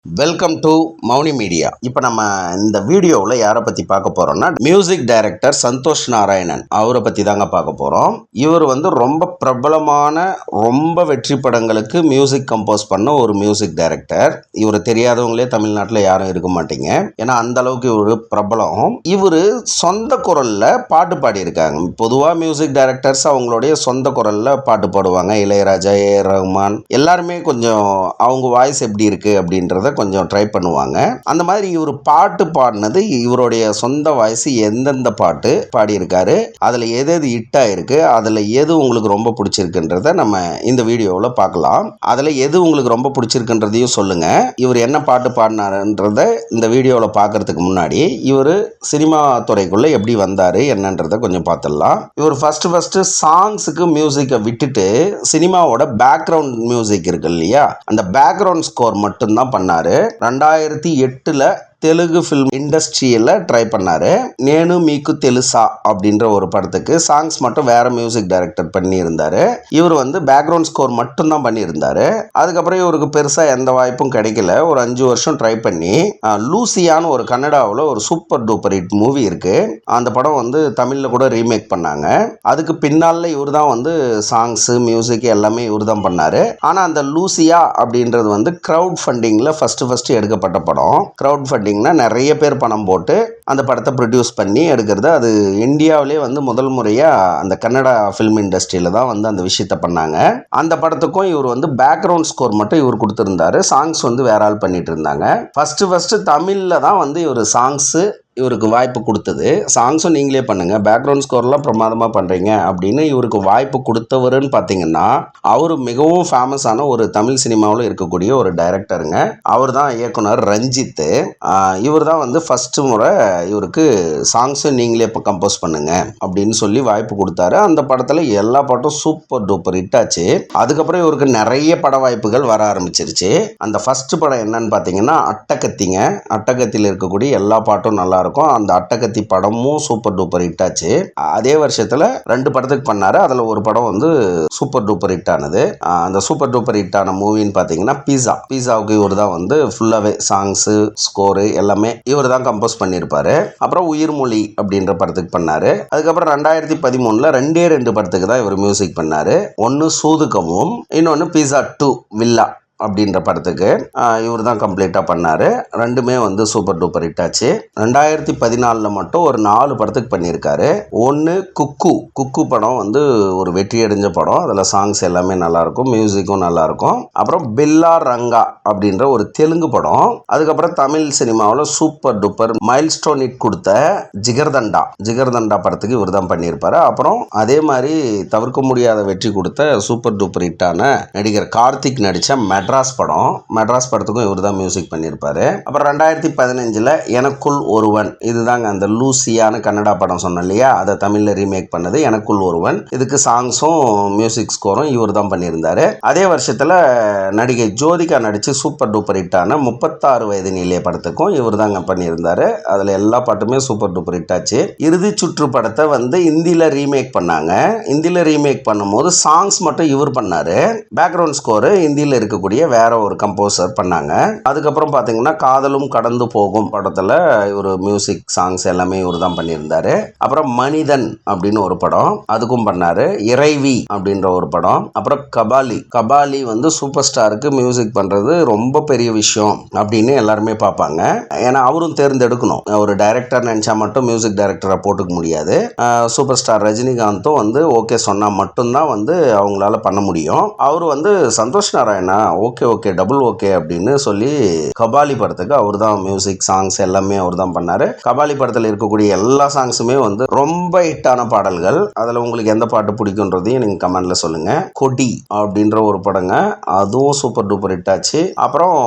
Welcome to Mouni media. இப்போ நம்ம இந்த வீடியோவில் யாரை பற்றி பார்க்க போகிறோம்னா, மியூசிக் டைரக்டர் சந்தோஷ் நாராயணன் அவரை பற்றி தாங்க பார்க்க போகிறோம். இவர் ரொம்ப பிரபலமான ரொம்ப வெற்றி படங்களுக்கு மியூசிக் கம்போஸ் பண்ண ஒரு மியூசிக் டைரக்டர். இவர் தெரியாதவங்களே தமிழ்நாட்டில் யாரும் இருக்க மாட்டீங்க, ஏன்னா அந்த அளவுக்கு இவர் பிரபலம். இவர் சொந்த குரலில் பாட்டு பாடியிருக்காங்க. பொதுவாக மியூசிக் டைரக்டர்ஸ் அவங்களுடைய சொந்த குரலில் பாட்டு பாடுவாங்க. இளையராஜா, ஏஆர் ரஹ்மான் எல்லாருமே கொஞ்சம் அவங்க வாய்ஸ் எப்படி இருக்குது அப்படின்றத கொஞ்சம் ட்ரை பண்ணுவாங்க. அந்த மாதிரி இவர் பாட்டு பாடினது இவருடைய சொந்த வாய்ஸ், எந்தெந்த பாட்டு பாடியிருக்காரு, அதில் எது எது ஹிட் ஆயிருக்கு, அதில் எது உங்களுக்கு ரொம்ப பிடிச்சிருக்குன்றத நம்ம இந்த வீடியோவில் பார்க்கலாம். அதில் எது உங்களுக்கு ரொம்ப பிடிச்சிருக்குன்றதையும் சொல்லுங்க. இவர் என்ன பாட்டு பாடினாருன்றத இந்த வீடியோவில் பார்க்கறதுக்கு முன்னாடி இவர் சினிமா துறைக்குள்ளே எப்படி வந்தார் என்னன்றதை கொஞ்சம் பார்த்துடலாம். இவர் ஃபஸ்ட்டு சாங்ஸுக்கு மியூசிக்கை விட்டுட்டு சினிமாவோட பேக்ரவுண்ட் மியூசிக் இருக்கு இல்லையா, அந்த பேக்ரவுண்ட் ஸ்கோர் மட்டும்தான் பண்ணார். 2008 தெலுங்கு ஃபில்ம் இண்டஸ்ட்ரியில் ட்ரை பண்ணார். நேனு மீக்கு தெலுசா அப்படின்ற ஒரு படத்துக்கு சாங்ஸ் மட்டும் வேறு மியூசிக் டைரக்டர் பண்ணியிருந்தார். இவர் பேக்ரவுண்ட் ஸ்கோர் மட்டும்தான் பண்ணியிருந்தார். அதுக்கப்புறம் இவருக்கு பெருசாக எந்த வாய்ப்பும் கிடைக்கல. ஒரு 5 வருஷம் ட்ரை பண்ணி லூசியான்னு ஒரு கன்னடாவில் ஒரு சூப்பர் டூப்பர் ஹிட் மூவி இருக்குது. அந்த படம் தமிழில் கூட ரீமேக் பண்ணாங்க. அதுக்கு பின்னால் இவர் தான் சாங்ஸு மியூசிக் எல்லாமே இவர் தான் பண்ணார். ஆனால் அந்த லூசியா அப்படின்றது க்ரௌட் ஃபண்டிங்கில் ஃபஸ்ட்டு எடுக்கப்பட்ட படம். க்ரௌட் ஃபண்டிங் நிறைய பேர் பணம் போட்டு அந்த படத்தை ப்ரொடியூஸ் பண்ணி எடுக்கிறது. அது இந்தியாவிலே முதல் முறையாக அந்த கன்னடா ஃபில்ம் இண்டஸ்ட்ரியில் தான் அந்த விஷயத்தை பண்ணாங்க. அந்த படத்துக்கும் இவர் பேக்ரவுண்ட் ஸ்கோர் மட்டும் இவர் கொடுத்துருந்தாரு. சாங்ஸ் வேற ஆள் பண்ணிட்டு இருந்தாங்க. ஃபஸ்ட்டு தமிழில் தான் இவர் சாங்ஸு இவருக்கு வாய்ப்பு கொடுத்தது. சாங்ஸும் நீங்களே பண்ணுங்கள், பேக்ரவுண்ட் ஸ்கோர்லாம் பிரமாதமாக பண்ணுறீங்க அப்படின்னு இவருக்கு வாய்ப்பு கொடுத்தவருன்னு பார்த்தீங்கன்னா, அவர் மிகவும் ஃபேமஸான ஒரு தமிழ் சினிமாவில் இருக்கக்கூடிய ஒரு டைரக்டருங்க. அவர் தான் இயக்குனர் ரஞ்சித். இவர் தான் ஃபஸ்ட்டு முறை இவருக்கு சாங்ஸும் நீங்களே இப்போ கம்போஸ் பண்ணுங்க அப்படின்னு சொல்லி வாய்ப்பு கொடுத்தாரு. அந்த படத்தில் எல்லா பாட்டும் சூப்பர் டூப்பர் ஹிட் ஆச்சு. அதுக்கப்புறம் இவருக்கு நிறைய பட வாய்ப்புகள் வர ஆரம்பிச்சிருச்சு. அந்த ஃபஸ்ட்டு படம் என்னன்னு பார்த்தீங்கன்னா அட்டகத்திங்க. அட்டகத்தியில் இருக்கக்கூடிய எல்லா பாட்டும் நல்லா இருக்கும். அந்த அட்டகத்தி படமும் சூப்பர் டூப்பர் ஹிட் ஆச்சு. அதே வருஷத்துல 2 படத்துக்கு பண்ணாரு. அதுல ஒரு படம் சூப்பர் டூப்பர் ஹிட் ஆனது. அந்த சூப்பர் டூப்பர் ஹிட் ஆன மூவின்னு பாத்தீங்கன்னா பீஸாவுக்கு இவர் தான் ஃபுல்லாவே சாங்ஸ் ஸ்கோரு எல்லாமே இவர் தான் கம்போஸ் பண்ணியிருப்பாரு. அப்புறம் உயிர்மொழி அப்படின்ற படத்துக்கு பண்ணாரு. அதுக்கப்புறம் 2013 2 படத்துக்கு தான் இவர் மியூசிக் பண்ணாரு. ஒன்னு சூதுகவும், இன்னொன்னு பீஸா 2 வில்லா அப்படின்ற படத்துக்கு இவர் தான் கம்ப்ளீட்டாக பண்ணார். ரெண்டுமே சூப்பர் டூப்பர் ஹிட் ஆச்சு. 2014 மட்டும் ஒரு 4 படத்துக்கு பண்ணியிருக்காரு. ஒன்று குக்கு படம் ஒரு வெற்றி அடைஞ்ச படம். அதில் சாங்ஸ் எல்லாமே நல்லாயிருக்கும், மியூசிக்கும் நல்லாயிருக்கும். அப்புறம் பில்லா ரங்கா அப்படின்ற ஒரு தெலுங்கு படம். அதுக்கப்புறம் தமிழ் சினிமாவில் சூப்பர் டூப்பர் மைல்ஸ்டோன் ஹிட் கொடுத்த ஜிகர்தண்டா படத்துக்கு இவர் தான் பண்ணியிருப்பார். அப்புறம் அதே மாதிரி தவிர்க்க முடியாத வெற்றி கொடுத்த சூப்பர் டூப்பர் ஹிட்டான நடிகர் கார்த்திக் நடித்த மெட்ராஸ் படத்துக்கும் இவர் தான் மியூசிக் பண்ணியிருப்பாரு. அப்புறம் 2015 எனக்குள் ஒருவன், இதுதாங்க அந்த லூசியான கன்னடா படம் சொன்னோம் இல்லையா, அதை தமிழில் ரீமேக் பண்ணது எனக்குள் ஒருவன். இதுக்கு சாங்ஸும் மியூசிக் ஸ்கோரும் இவர் தான் பண்ணியிருந்தாரு. அதே வருஷத்தில் நடிகை ஜோதிகா நடித்து சூப்பர் டூப்பர் ஹிட்டான 36 வயது நிலைய படத்துக்கும் இவர் தாங்க பண்ணியிருந்தாரு. அதில் எல்லா பாட்டுமே சூப்பர் டூப்பர் ஹிட் ஆச்சு. இறுதி சுற்று படத்தை ஹிந்தியில் ரீமேக் பண்ணாங்க. ஹிந்தியில் ரீமேக் பண்ணும்போது சாங்ஸ் மட்டும் இவர் பண்ணாரு. பேக்ரவுண்ட் ஸ்கோரு ஹிந்தியில் இருக்கக்கூடிய வேற ஒரு கம்போசர் பண்ணாங்க. அதுக்கப்புறம் பார்த்தீங்கன்னா காதலும் கடந்து போகும் படத்தில் இவர் மியூசிக் சாங்ஸ் எல்லாமே இவர் தான் பண்ணியிருந்தாரு. அப்புறம் மனிதன் அப்படின்னு ஒரு படம், அதுக்கும் பண்ணாரு. இறைவி அப்படின்ற ஒரு படம். அப்புறம் கபாலி சூப்பர் ஸ்டாருக்கு மியூசிக் பண்றது ரொம்ப பெரிய விஷயம் அப்படின்னு எல்லாருமே பார்ப்பாங்க. ஏன்னா அவரும் தேர்ந்தெடுக்கணும். ஒரு டைரக்டர் நினைச்சா மட்டும் மியூசிக் டைரக்டரை போட்டுக்க முடியாது. சூப்பர் ஸ்டார் ரஜினிகாந்தும் ஓகே சொன்னா மட்டும்தான் அவங்களால பண்ண முடியும். அவரு Santosh Narayana okay double okay அப்படின்னு சொல்லி கபாலி படத்துக்கு அவர் தான் மியூசிக் சாங்ஸ் எல்லாமே அவர் தான் பண்ணாரு. கபாலி படத்தில் இருக்கக்கூடிய எல்லா சாங்ஸுமே ரொம்ப ஹிட்டான பாடல்கள். அதில் உங்களுக்கு எந்த பாட்டு பிடிக்குன்றதையும் நீங்கள் கமெண்ட்ல சொல்லுங்க. கொடி அப்படின்ற ஒரு படங்க, அதுவும் சூப்பர் டூப்பர் ஹிட் ஆச்சு. அப்புறம்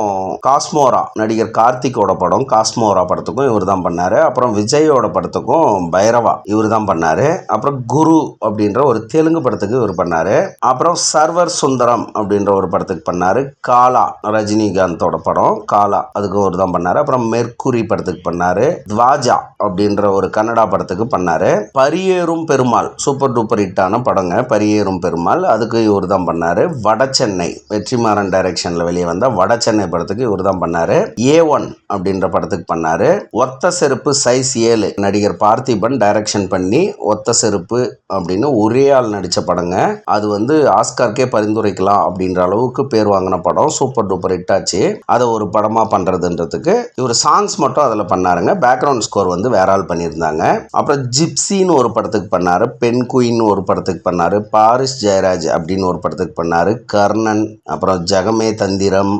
காஸ்மோரா, நடிகர் கார்த்திகோட படம் காஸ்மோரா படத்துக்கும் இவர் தான் பண்ணாரு. அப்புறம் விஜயோட படத்துக்கும் பைரவா இவர் தான் பண்ணாரு. அப்புறம் குரு அப்படின்ற ஒரு தெலுங்கு படத்துக்கு இவர் பண்ணாரு. அப்புறம் சர்வர் சுந்தரம் அப்படின்ற ஒரு படத்துக்கு பண்ணாரு. காலா, ரஜினிகாந்தோட படம் காலா, அதுக்கு ஒரு தான் பண்ணாரு. அப்புறம் மெர்க்குரி படத்துக்கு பண்ணாரு. துவாஜா அப்படின்ற ஒரு கன்னடா படத்துக்கு பண்ணாரு. பரியேறும் பெருமாள் சூப்பர் டூப்பர் ஹிட்டான படங்க. பரியேறும் பெருமாள், அதுக்கு இவர் தான் பண்ணாரு. வடசென்னை, வெற்றிமாறன் டைரக்ஷன்ல வெளியே வந்த வடசென்னை படத்துக்கு இவர் தான் பண்ணாரு. A1 அப்படின்ற படத்துக்கு பண்ணாரு. ஒத்த செருப்பு சைஸ் 7 நடிகர் பார்த்திபன் டைரக்ஷன் பண்ணி ஒத்த செருப்பு அப்படின்னு ஒரே ஆள் நடித்த படங்க. அது வந்து ஆஸ்கார்க்கே பரிந்துரைக்கலாம் அப்படின்ற அளவுக்கு பேர் வாங்கின படம். சூப்பர் டூப்பர் ஹிட் ஆச்சு. அதை ஒரு படமாக பண்ணுறதுன்றதுக்கு இவர் சாங்ஸ் மட்டும் அதில் பண்ணாருங்க. பேக்ரவுண்ட் ஸ்கோர் வந்து வேற ஆள் பண்ணியிருந்தாங்க. அப்புறம் ஜிப்சின்னு ஒரு படத்துக்கு பண்ணாரு. பெண் குயின் ஒரு படத்துக்கு பண்ணாரு. பாரிஸ் ஜெயராஜ் அப்படின்னு ஒரு படத்துக்கு பண்ணாரு. கர்ணன், அப்புறம் ஜெகமே தந்திரம்,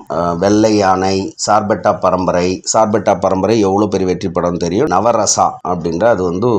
வெள்ளை யானை, சார்பெட்டா பரம்பரை. சார்பெட்டா பரம்பரை எவ்வளோ பெரிய வெற்றி படம் தெரியும். நவரசா அப்படின்ற அது வந்து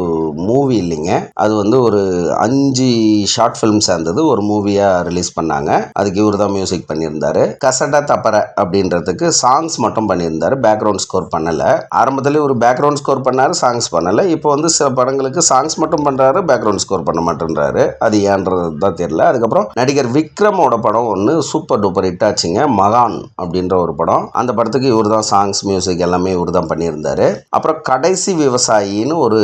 மூவி இல்லைங்க, அது வந்து ஒரு 5 ஷார்ட் ஃபிலிம் சேர்ந்தது ஒரு மூவியாக ரிலீஸ் பண்ணாங்க. அதுக்கு இவர் தான் மியூசிக் பண்ணியிருந்தாரு. கசடா தப்பர அப்படின்றதுக்கு சாங்ஸ் மட்டும் பண்ணியிருந்தாரு, பேக்ரவுண்ட் ஸ்கோர் பண்ணலை. ஆரம்பத்தில் ஒரு பேக்ரவுண்ட் ஸ்கோர் பண்ணாரு, சாங்ஸ் பண்ணலை. இப்போ வந்து சில படங்களுக்கு சாங்ஸ் மட்டும் பண்ணுறாரு, பேக்ரவுண்ட் ஸ்கோர் பண்ண மாட்டேன்றாரு. அது ஏன்றது தான் தெரியல. அதுக்கப்புறம் நடிகர் விக்ரமோட படம் ஒன்று சூப்பர் டூப்பர் ஹிட் ஆச்சுங்க, மகான் அப்படின்ற ஒரு படம். அந்த படத்துக்கு இவர் தான் சாங்ஸ் மியூசிக் எல்லாமே இவர் தான் பண்ணியிருந்தாரு. அப்புறம் கடைசி விவசாயின்னு ஒரு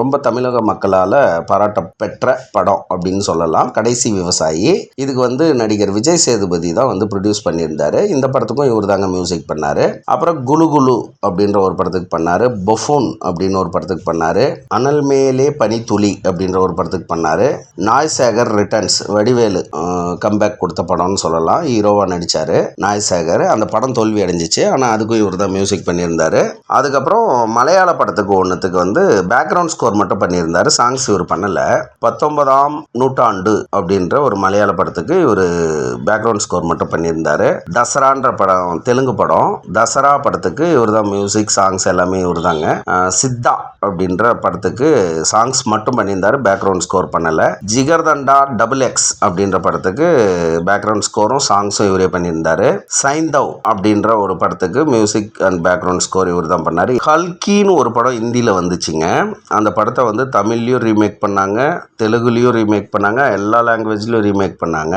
ரொம்ப தமிழக மக்களால் பாராட்ட பெற்ற படம் அப்படின்னு சொல்லலாம். கடைசி விவசாயி, இதுக்கு வந்து நடிகர் விஜய் சேதுபதி தான் வந்து ப்ரொடியூஸ் பண்ணியிருந்தாரு. இந்த படத்துக்கும் இவர் தாங்க மியூசிக் பண்ணாரு. அப்புறம் குலு குலு அப்படின்ற ஒரு படத்துக்கு பண்ணாரு. பொஃபூன் அப்படின்னு ஒரு படத்துக்கு பண்ணாரு. அனல் மேலே பனித்துளி அப்படின்ற ஒரு படத்துக்கு பண்ணாரு. நாய்சேகர் ரிட்டர்ன்ஸ், வடிவேலு கம்பேக் கொடுத்த படம்னு சொல்லலாம். ஹீரோவாக நடித்தார் நாய்சேகர். அந்த படம் தோல்வி அடைஞ்சிச்சு, ஆனால் அதுக்கும் இவர் தான் மியூசிக் பண்ணியிருந்தாரு. அதுக்கப்புறம் மலையாள படத்துக்கு ஒன்றுத்துக்கு வந்து பேக்ரவுண்ட் ஸ்கோர் மட்டும் பண்ணியிருந்தாரு, சாங்ஸ் இவர் பண்ணலை. 19ஆம் நூற்றாண்டு அப்படின்ற ஒரு மலையாள படத்துக்கு இவர் பேக்ரவுண்ட் ஸ்கோர் மட்டும் பண்ணியிருந்தாரு. தசரான்ற படம் தெலுங்கு படம், தசரா படத்துக்கு இவர் தான் மியூசிக், சாங்ஸ் எல்லாமே இவர் தாங்க. சித்தா அப்படின்ற படத்துக்கு சாங்ஸ் மட்டும் பண்ணியிருந்தாரு, பேக்ரவுண்ட் ஸ்கோர் பண்ணலை. ஜிகர்தண்டா XX அப்படின்ற படத்துக்கு பேக்ரவுண்ட் ஸ்கோரும் சாங்ஸும் இவரே பண்ணியிருந்தாரு. சைந்தவ் அப்படின்ற ஒரு படத்துக்கு மியூசிக் அண்ட் பேக்ரவுண்ட் ஸ்கோர் இவர் தான் பண்ணார். கல்கின்னு ஒரு படம் ஹிந்தியில் வந்துச்சுங்க. அந்த படத்தை வந்து தமிழ்லையும் ரீமேக் பண்ணாங்க, தெலுங்குலையும் ரீமேக் பண்ணாங்க, எல்லா லாங்குவேஜ்லையும் ரீமேக் பண்ணாங்க.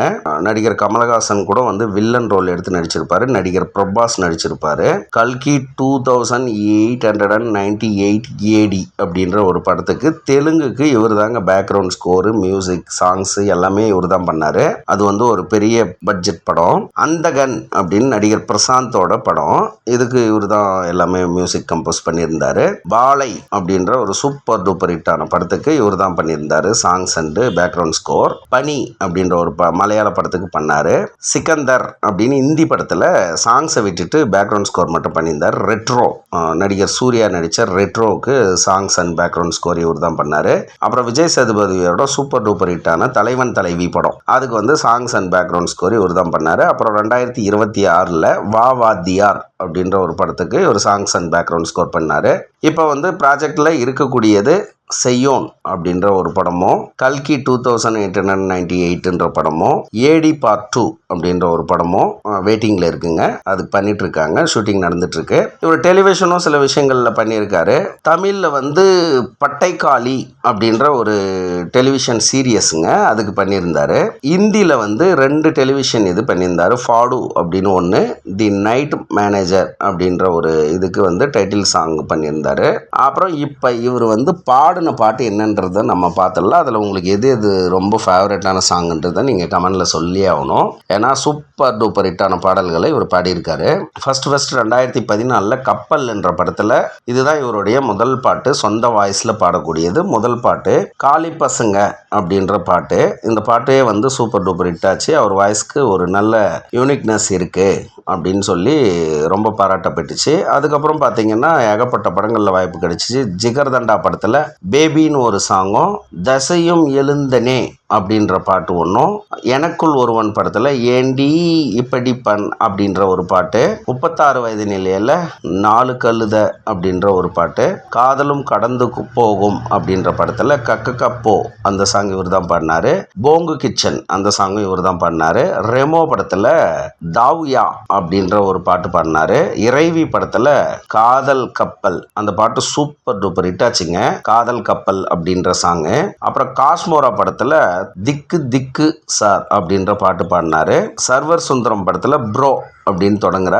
நடிகர் கமலஹாசன் கூட வந்து வில்லன் ரோல் எடுத்து நடிச்சிருப்பாரு. நடிகர் பிரபாஸ் நடிச்சிருப்பாரு. கல்கி 2898 AD அப்படின்ற ஒரு படத்துக்கு தெலுங்குக்கு இவர் தாங்க பேக்ரவுண்ட் ஸ்கோரு, மியூசிக், சாங்ஸ் எல்லாமே இவர் தான் பண்ணாரு. அது வந்து ஒரு பெரிய பட்ஜெட் படம். அந்தகன் அப்படின்னு நடிகர் பிரசாந்தோட படம், இதுக்கு இவர் தான் எல்லாமே மியூசிக் கம்போஸ் பண்ணியிருந்தாரு. பாலை அப்படின்ற ஒரு சூப்பர் டூப்பர் ஹிட்டான படத்துக்கு இவர் தான் பண்ணியிருந்தாரு சாங்ஸ் அண்ட் பேக்ரவுண்ட் ஸ்கோர். பனி அப்படின்ற ஒரு மலையாள படத்துக்கு பண்ணாரு. சிக்கந்தர் அப்படின்னு ஹிந்தி படத்தில் சாங்ஸை விட்டுட்டு பேக்ரவுண்ட் ஸ்கோர் மட்டும் பண்ணியிருந்தார். ரெட்ரோ, நடிகர் சூர்யா நடித்த ரெட்ரோவுக்கு சாங்ஸ் அண்ட் பேக்ரவுண்ட் ஸ்கோர் இவர் தான் பண்ணாரு. அப்புறம் விஜய் சேதுபதியோட சூப்பர் டூப்பர் ஹிட்டான தலைவன் தலைவி படம், அதுக்கு வந்து சாங்ஸ் அண்ட் பேக்ரவுண்ட் ஸ்கோர் இவர் தான் பண்ணாரு. அப்புறம் 2026 வா வாத்தியார் அப்படின்ற ஒரு படத்துக்கு ஒரு சாங்ஸ் அண்ட் பேக்ரவுண்ட் ஸ்கோர் பண்ணாரு. இப்போ வந்து ப்ராஜெக்டில் இருக்கக்கூடியது செய்யோன் அப்படின்ற ஒரு படமும், கல்கி 2898ன்ற படமும், ஏடி பார்ட் 2 அப்படின்ற ஒரு படமும் வெயிட்டிங்கில் இருக்குங்க. அதுக்கு பண்ணிட்டு இருக்காங்க, ஷூட்டிங் நடந்துட்டு இருக்கு. இவர் டெலிவிஷனும் சில விஷயங்களில் பண்ணியிருக்காரு. தமிழில் வந்து பட்டைக்காளி அப்படின்ற ஒரு டெலிவிஷன் சீரியஸுங்க, அதுக்கு பண்ணியிருந்தாரு. ஹிந்தியில் வந்து 2 டெலிவிஷன் இது பண்ணியிருந்தாரு. ஃபாடு அப்படின்னு ஒன்று, தி நைட் மேனேஜர் அப்படின்ற ஒரு இதுக்கு வந்து டைட்டில் சாங் பண்ணியிருந்தாரு. அப்புறம் இப்போ இவர் வந்து பாடின பாட்டு என்னன்றதை நம்ம பார்த்துடலாம். அதில் உங்களுக்கு எது எது ரொம்ப ஃபேவரட்டான சாங்குன்றதை நீங்கள் கமெண்டில் சொல்லி ஆகணும். ஏன்னா சூப்பர் டூப்பர் ஹிட்டான பாடல்களை இவர் பாடியிருக்காரு. ஃபர்ஸ்ட் 2014 கப்பல் என்ற படத்தில் இதுதான் இவருடைய முதல் பாட்டு, சொந்த வாய்ஸில் பாடக்கூடியது முதல் பாட்டு. காளி பசங்க அப்படின்ற பாட்டு, இந்த பாட்டே வந்து சூப்பர் டூப்பர் ஹிட் ஆச்சு. அவர் வாய்ஸ்க்கு ஒரு நல்ல யூனிக்னஸ் இருக்குது அப்படின்னு சொல்லி ரொம்ப பாராட்டப்பட்டுச்சு. அதுக்கப்புறம் பார்த்தீங்கன்னா ஏகப்பட்ட படங்களில் வாய்ப்பு கிடைச்சிச்சு. ஜிகர்தண்டா படத்தில் பேபின்னு ஒரு சாங்கும், தசையும் எழுந்தனே அப்படின்ற பாட்டு ஒன்றும், எனக்குள் ஒருவன் படத்தில் ஏண்டி இப்படி அப்படின்ற ஒரு பாட்டு, 36 வயது நிலையில் 4 கழுத அப்படின்ற ஒரு பாட்டு, காதலும் கடந்து போகும் அப்படின்ற படத்தில் கக்கப்போ அந்த சாங் இவர் தான் பாடினாரு. போங்கு கிச்சன் அந்த சாங்கும் இவர் தான் பாடினாரு. ரெமோ படத்தில் தாவுயா அப்படின்ற ஒரு பாட்டு பாடினாரு. இறைவி படத்தில் காதல் கப்பல் அந்த பாட்டு சூப்பர் டூப்பர் ஹிட் ஆச்சுங்க. காதல் காதல் கப்பல் அப்படின்ற சாங்கு. அப்புறம் காஸ்மோரா படத்துல திக்கு திக்கு சார் அப்படின்ற பாட்டு பாடினாரு. சர்வர் சுந்தரம் படத்துல ப்ரோ அப்படின்னு தொடங்குற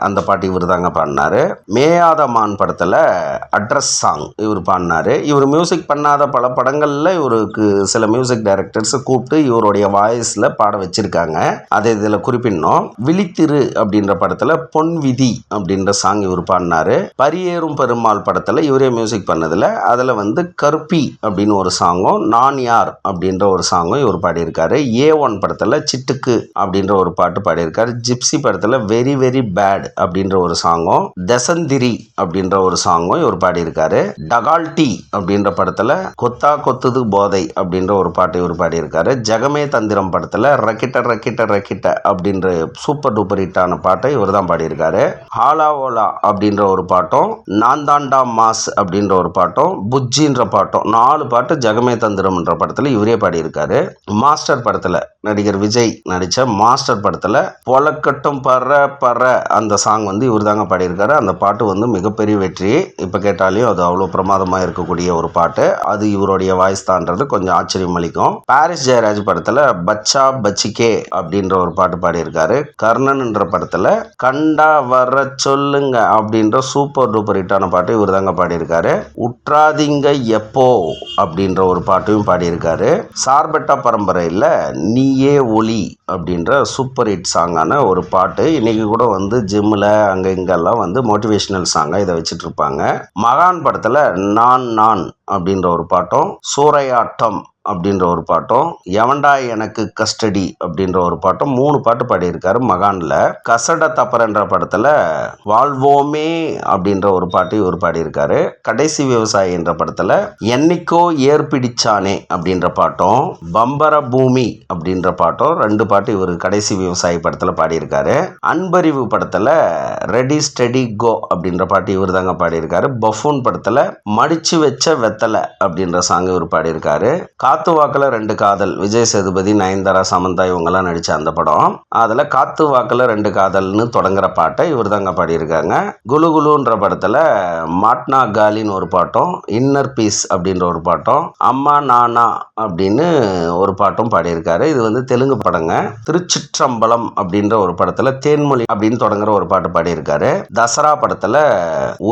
அந்த பாட்டு இவர் தாங்க பாடினாரு. மேயாத மான் படத்தில் அட்ரஸ் சாங் இவர் பாடினாரு. இவர் மியூசிக் பண்ணாத பல படங்களில் இவருக்கு சில மியூசிக் டைரக்டர்ஸ் கூப்பிட்டு இவருடைய வாய்ஸில் பாட வச்சிருக்காங்க. அதை இதில் குறிப்பிடணும். விழித்திரு அப்படின்ற படத்தில் பொன் விதி அப்படின்ற சாங் இவர் பாடினாரு. பரியேறும் பெருமாள் படத்தில் இவரே மியூசிக் பண்ணதில் அதில் வந்து கருப்பி அப்படின்னு ஒரு சாங்கும் நான் யார் அப்படின்ற ஒரு சாங்கும் இவர் பாடியிருக்காரு. A1 படத்தில் சிட்டுக்கு அப்படின்ற ஒரு பாட்டு பாடியிருக்காரு. ஜிப்சி படத்தில் வெரி வெரி பேட் அப்படின்ற ஒரு சாங்கும் தசந்திரி அப்படின்ற ஒரு சாங்கும் இவர் பாடியிருக்காரு. டகால்டி அப்படின்ற படத்துல கொத்தா கொத்துது போதை அப்படின்ற ஒரு பாட்டு இவர் பாடியிருக்காரு. ஜெகமே தந்திரம் படத்துல ரக்கிட்ட ரக்கிட்ட ரக்கிட்ட அப்படின்ற சூப்பர் டூப்பர் ஹிட்டான பாட்டை இவர் தான் பாடியிருக்காரு. ஹாலா ஓலா அப்படின்ற ஒரு பாட்டும் நான் தாண்டா மாஸ் அப்படின்ற ஒரு பாட்டும் புஜ்ஜின்ற பாட்டும் 4 பாட்டு ஜெகமே தந்திரம் என்ற படத்துல இவரே பாடியிருக்காரு. மாஸ்டர் படத்துல நடிகர் விஜய் நடிச்ச மாஸ்டர் படத்துல பொலக்கட்டும் பற அந்த சாங் வந்து இவர் தாங்க பாடியிருக்காரு. அந்த பாட்டு வந்து மிகப்பெரிய வெற்றி. இப்போ கேட்டாலையும் அது அவ்வளோ பிரமாதமாக இருக்கக்கூடிய ஒரு பாட்டு. அது இவருடைய வாய்ஸ் தான்றது கொஞ்சம் ஆச்சரியம் அளிக்கும். பாரிஸ் ஜெயராஜ் படத்தில் பச்சா பச்சிகே அப்படின்ற ஒரு பாட்டு பாடியிருக்காரு. கர்ணன்ன்ற படத்தில் கண்டா வர சொல்லுங்க அப்படின்ற சூப்பர் டூப்பர் ஹிட்டான பாட்டு இவர் தாங்க பாடியிருக்காரு. உற்றாதீங்க எப்போ அப்படின்ற ஒரு பாட்டையும் பாடியிருக்காரு. சார்பட்டா பரம்பரையில் நீயே ஒளி அப்படின்ற சூப்பர் ஹிட் சாங்கான ஒரு பாட்டு இன்னைக்கு கூட வந்து ஜிம்மில் அங்கே இங்கெல்லாம் வந்து மோட்டிவேஷனல் சாங்காக இதை வச்சுட்டு இருப்பாங்க. மகான் படத்தில் நான் நான் அப்படின்ற ஒரு பாட்டும் சூறையாட்டம் அப்படின்ற ஒரு பாட்டும் எவன்டா எனக்கு கஸ்டடி அப்படின்ற ஒரு பாட்டும் 3 பாட்டு பாடியிருக்காரு மகான்ல. கசட தப்பரன்ற படத்துல வாழ்வோமே அப்படின்ற ஒரு பாட்டு இவர் பாடியிருக்காரு. கடைசி விவசாயி என்ற படத்துல என்னைக்கோ ஏற்பிடிச்சானே அப்படின்ற பாட்டும் பம்பர பூமி அப்படின்ற பாட்டும் 2 பாட்டு இவர் கடைசி விவசாயி படத்துல பாடியிருக்காரு. அன்பறிவு படத்துல ரெடி ஸ்டெடி கோ அப்படின்ற பாட்டு இவர் தாங்க பாடியிருக்காரு. பஃபூன் படத்துல மடிச்சு வச்ச வெத்தலை அப்படின்ற சாங் இவர் பாடியிருக்காரு. காத்து வாக்குல 2 காதல் விஜய் சேதுபதி நயன்தாரா சமந்தா இவங்கெல்லாம் நடிச்ச அந்த படம். அதுல காத்து வாக்குல 2 காதல்னு தொடங்குற பாட்டை இவர் தாங்க பாடியிருக்காங்க. குலு குலுன்ற படத்துல மாட்னா காலின்னு ஒரு பாட்டும் இன்னர் பீஸ் அப்படின்ற ஒரு பாட்டும் அம்மா நானா அப்படின்னு ஒரு பாட்டும் பாடியிருக்காரு. இது வந்து தெலுங்கு படங்க. திருச்சிற்றம்பலம் அப்படின்ற ஒரு படத்துல தேன்மொழி அப்படின்னு தொடங்குற ஒரு பாட்டு பாடியிருக்காரு. தசரா படத்துல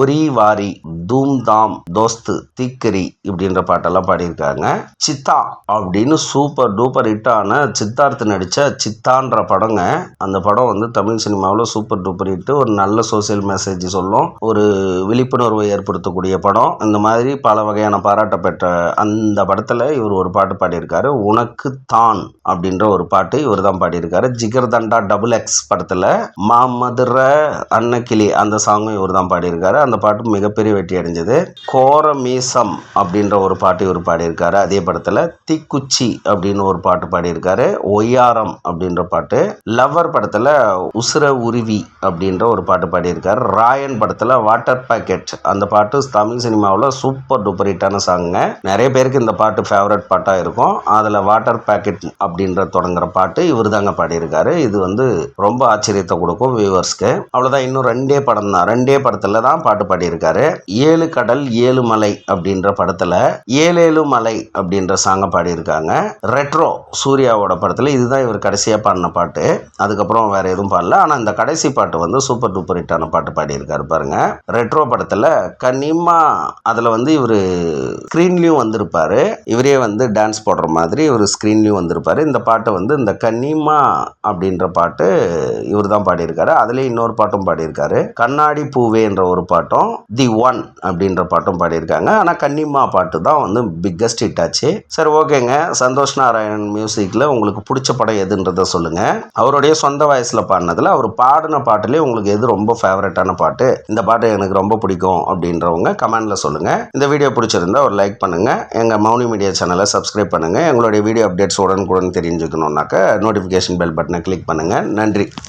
ஒரி வாரி தூம் தாம் தோஸ்து தீக்கரி இப்படின்ற பாட்டெல்லாம் பாடியிருக்காங்க. சித்தா அப்படின்னு சூப்பர் டூப்பர் ஹிட்டான சித்தார்த்து நடிச்ச சித்தான்ற படங்க. அந்த படம் வந்து தமிழ் சினிமாவில் சூப்பர் டூப்பர் ஹிட். ஒரு நல்ல சோசியல் மெசேஜ் சொல்லும், ஒரு விழிப்புணர்வை ஏற்படுத்தக்கூடிய படம். இந்த மாதிரி பல வகையான பாராட்ட பெற்ற அந்த படத்துல இவர் ஒரு பாட்டு பாடியிருக்காரு. உனக்கு தான் அப்படின்ற ஒரு பாட்டு இவர் தான் பாடியிருக்காரு. ஜிகர்தண்டா XX படத்துல மாமதுர அன்னக்கிளி அந்த சாங்கும் இவர் தான் பாடியிருக்காரு. அந்த பாட்டு மிகப்பெரிய வெற்றி அடைஞ்சது. கோரமீசம் அப்படின்ற ஒரு பாட்டு இவர் பாடியிருக்காரு. அதே படத்துல தீக்குச்சி அப்படின்னு ஒரு பாட்டு பாடியிருக்காரு. ஒய்யாரம் அப்படின்ற பாட்டு. லவ்வர் படத்துல உசுர உருவி அப்படின்ற ஒரு பாட்டு பாடியிருக்காரு. ராயன் படத்துல வாட்டர் பாக்கெட் அந்த பாட்டு தமிழ் சினிமாவில் சூப்பர் டூப்பர் ஹிட்டான சாங்குங்க. நிறைய பேருக்கு இந்த பாட்டு ஃபேவரட் பாட்டா இருக்கும். அதுல வாட்டர் பாக்கெட் அப்படின்ற தொடங்குற பாட்டு இவர் தாங்க பாடியிருக்காரு. இது வந்து ரொம்ப ஆச்சரியத்தை கொடுக்கும் வியூவர்ஸ்க்கு. அவ்வளவுதான். இன்னும் 2 படம் தான். 2 படத்துல தான் பாட்டு பாடியிருக்காரு. 7 கடல் 7 மலை அப்படின்ற படத்துல 7 மலை அப்படின்ற சாங்க பாடியிருக்காங்க. ரெட்ரோ சூர்யாவோட படத்துல இதுதான் இவர் கடைசியா பாடின பாட்டு. அதுக்கப்புறம் வேற எதுவும் பாடல. ஆனா இந்த கடைசி பாட்டு வந்து சூப்பர் டூப்பர் ஹிட்டான பாட்டு பாடியிருக்காரு பாருங்க. ரெட்ரோ படத்துல கனிமா அதுல வந்து இவரு ஸ்கிரீன்லயும் வந்திருப்பாரு. இவரே வந்து டான்ஸ் போடுற மாதிரி ஒரு ஸ்கிரீன்லயும் வந்திருப்பாரு. இந்த பாட்டை வந்து இந்த கனிமா அப்படின்ற பாட்டு இவர் தான் பாடியிருக்காரு. அதுல இன்னொரு பாட்டும் பாடியிருக்காரு. கண்ணாடி பூவே என்ற ஒரு பாட்டும் தி ஒன் அப்படின்ற பாட்டும் பாடியிருக்காங்க. ஆனா கன்னிமா பாட்டு தான் வந்து பிக்கஸ்ட் ஹிட் ஆச்சு. சரி, ஓகேங்க. சந்தோஷ் நாராயணன் மியூசிக்ல உங்களுக்கு பிடிச்ச படம் எதுன்றத சொல்லுங்க. அவருடைய சொந்த வயசுல பாடினதுல அவர் பாடின பாட்டுலேயே உங்களுக்கு எது ரொம்ப ஃபேவரட்டான பாட்டு, இந்த பாட்டு எனக்கு ரொம்ப பிடிக்கும் அப்படின்றவங்க கமெண்ட்ல சொல்லுங்க. இந்த வீடியோ பிடிச்சிருந்தா ஒரு லைக் பண்ணுங்க. எங்க மௌனி மீடியா சேனலை சப்ஸ்கிரைப் பண்ணுங்க. எங்களுடைய வீடியோ அப்டேட்ஸ் உடனுக்குடன் தெரிஞ்சுக்கணும்னாக்க நோட்டிஃபிகேஷன் பெல் பட்டனை கிளிக் பண்ணுங்க. நன்றி.